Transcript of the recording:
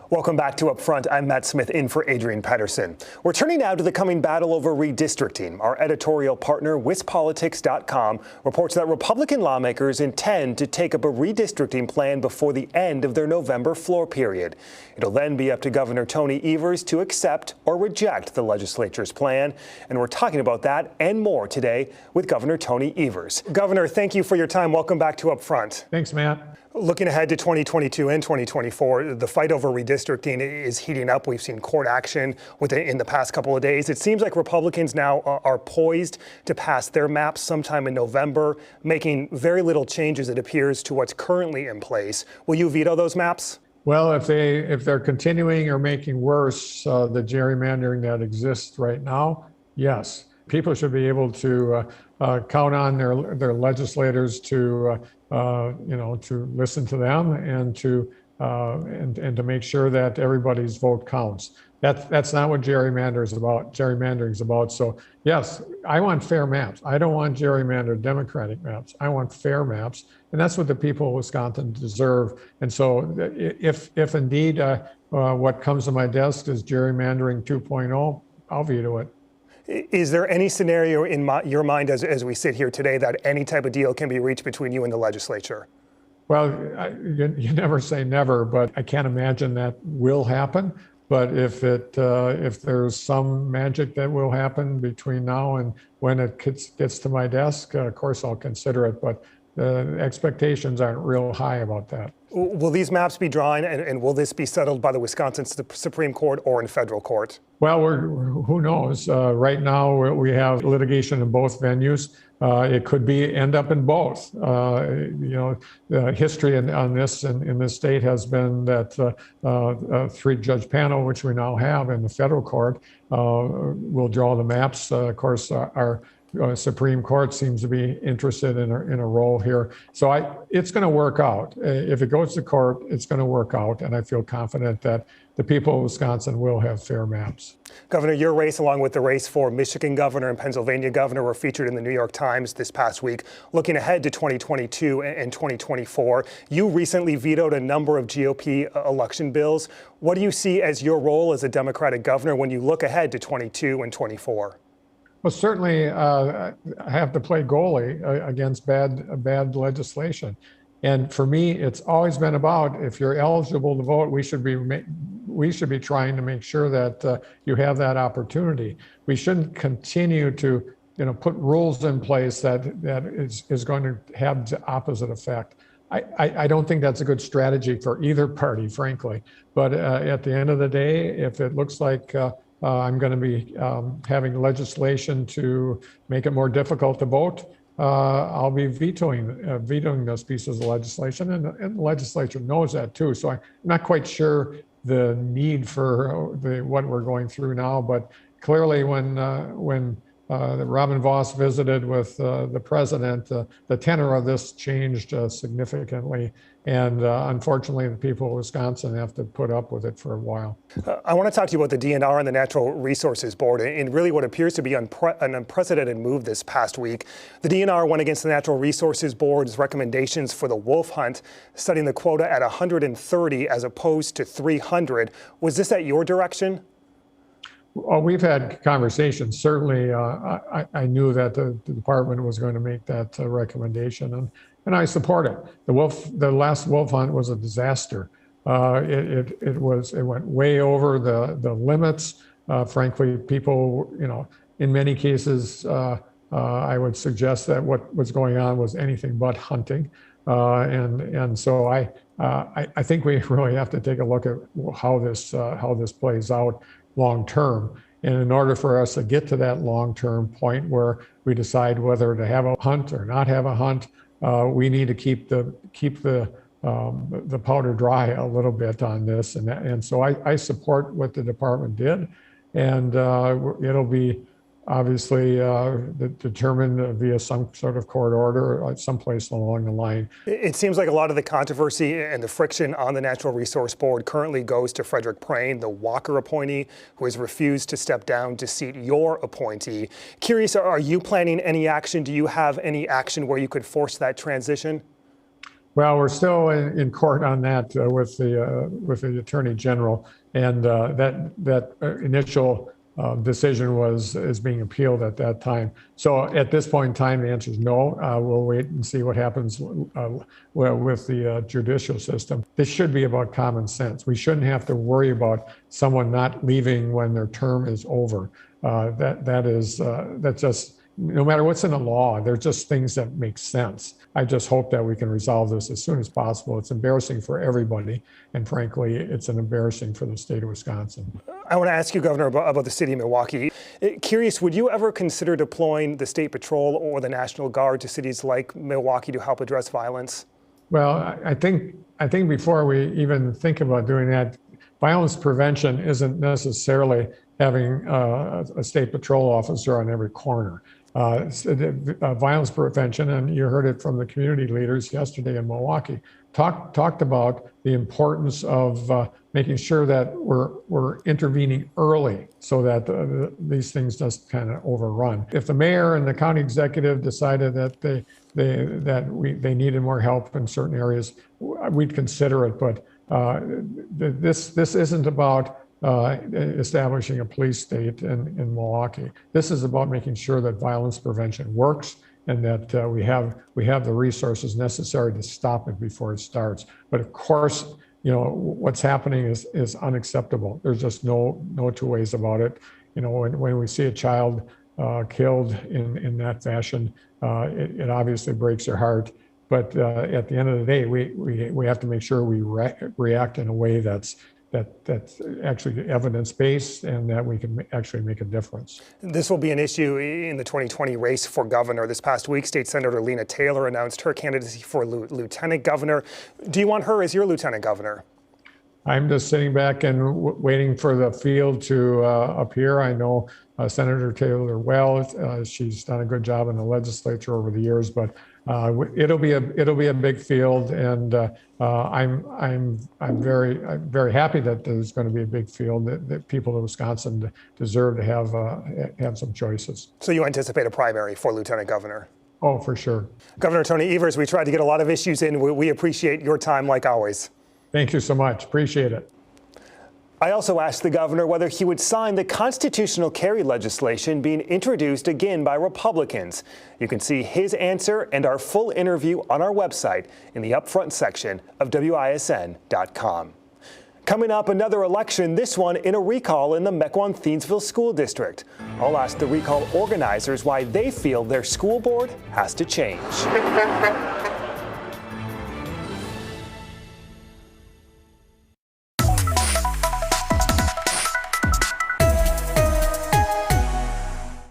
Welcome back to Upfront. I'm Matt Smith in for Adrian Patterson. We're turning now to the coming battle over redistricting. Our editorial partner, WisPolitics.com, reports that Republican lawmakers intend to take up a redistricting plan before the end of their November floor period. It'll then be up to Governor Tony Evers to accept or reject the legislature's plan. And we're talking about that and more today with Governor Tony Evers. Governor, thank you for your time. Welcome back to Upfront. Thanks, Matt. Looking ahead to 2022 and 2024, the fight over redistricting is heating up. We've seen court action in the past couple of days. It seems like Republicans now are poised to pass their maps sometime in November, making very little changes, it appears, to what's currently in place. Will you veto those maps? Well, if they're continuing or making worse the gerrymandering that exists right now, yes. People should be able to count on their legislators to to listen to them and to make sure that everybody's vote counts. That's not what gerrymandering is about. So yes, I want fair maps. I don't want gerrymandered Democratic maps. I want fair maps, and that's what the people of Wisconsin deserve. And so if indeed what comes to my desk is gerrymandering 2.0, I'll veto it. Is there any scenario in your mind as we sit here today that any type of deal can be reached between you and the legislature? Well, you never say never, but I can't imagine that will happen. But if there's some magic that will happen between now and when it gets to my desk, of course I'll consider it. But the expectations aren't real high about that. Will these maps be drawn and will this be settled by the Wisconsin Supreme Court or in federal court? Well, who knows? Right now we have litigation in both venues. It could end up in both. The history on this in this state has been that a three-judge panel, which we now have in the federal court, will draw the maps. Of course, our Supreme Court seems to be interested in a role here. So it's going to work out. If it goes to court, it's going to work out. And I feel confident that the people of Wisconsin will have fair maps. Governor, your race, along with the race for Michigan governor and Pennsylvania governor, were featured in the New York Times this past week. Looking ahead to 2022 and 2024, you recently vetoed a number of GOP election bills. What do you see as your role as a Democratic governor when you look ahead to 22 and 24? Well, certainly I have to play goalie against bad legislation. And for me, it's always been about, if you're eligible to vote, we should be trying to make sure that you have that opportunity. We shouldn't continue to put rules in place that is going to have the opposite effect. I don't think that's a good strategy for either party, frankly. But at the end of the day, if it looks like I'm going to be having legislation to make it more difficult to vote, I'll be vetoing those pieces of legislation, and the legislature knows that too. So I'm not quite sure the need for what we're going through now, but clearly when Robin Vos visited with the president, the tenor of this changed significantly. And unfortunately, the people of Wisconsin have to put up with it for a while. I want to talk to you about the DNR and the Natural Resources Board and really what appears to be an unprecedented move this past week. The DNR went against the Natural Resources Board's recommendations for the wolf hunt, setting the quota at 130 as opposed to 300. Was this at your direction? Well, we've had conversations. Certainly, I knew that the department was going to make that recommendation, and I support it. The last wolf hunt was a disaster. It went way over the limits. Frankly, people, in many cases, I would suggest that what was going on was anything but hunting, and so I think we really have to take a look at how this plays out long term. And in order for us to get to that long term point where we decide whether to have a hunt or not have a hunt, we need to keep the powder dry a little bit on this. And so I support what the department did, and it'll be obviously determined via some sort of court order someplace along the line. It seems like a lot of the controversy and the friction on the Natural Resource Board currently goes to Frederick Prehn, the Walker appointee, who has refused to step down to seat your appointee. Curious, are you planning any action? Do you have any action where you could force that transition? Well, we're still in court on that with the Attorney General, and that initial decision is being appealed at that time. So at this point in time, the answer is no. We'll wait and see what happens with the judicial system. This should be about common sense. We shouldn't have to worry about someone not leaving when their term is over. That's just, no matter what's in the law, they're just things that make sense. I just hope that we can resolve this as soon as possible. It's embarrassing for everybody, and frankly, it's an embarrassing for the state of Wisconsin. I want to ask you, Governor, about the city of Milwaukee. Curious, would you ever consider deploying the State Patrol or the National Guard to cities like Milwaukee to help address violence? Well, I think before we even think about doing that, violence prevention isn't necessarily having a State Patrol officer on every corner. Violence prevention, and you heard it from the community leaders yesterday in Milwaukee, talked about the importance of making sure that we're intervening early so that these things just kind of overrun. If the mayor and the county executive decided that they needed more help in certain areas, we'd consider it. But this isn't about establishing a police state in Milwaukee. This is about making sure that violence prevention works and that we have the resources necessary to stop it before it starts. But of course, what's happening is unacceptable. There's just no two ways about it. When we see a child killed in that fashion, it obviously breaks your heart. But at the end of the day, we have to make sure we react in a way that's actually evidence-based and that we can actually make a difference. This will be an issue in the 2020 race for governor. This past week, State Senator Lena Taylor announced her candidacy for lieutenant governor. Do you want her as your lieutenant governor? I'm just sitting back and waiting for the field to appear. I know Senator Taylor well. She's done a good job in the legislature over the years, but it'll be a big field, and I'm very happy that there's going to be a big field. That people of Wisconsin deserve to have some choices. So you anticipate a primary for lieutenant governor? Oh, for sure. Governor Tony Evers, we tried to get a lot of issues in. We appreciate your time like always. Thank you so much. Appreciate it. I also asked the governor whether he would sign the constitutional carry legislation being introduced again by Republicans. You can see his answer and our full interview on our website in the upfront section of WISN.com. Coming up, another election, this one in a recall in the Mequon-Thiensville School District. I'll ask the recall organizers why they feel their school board has to change.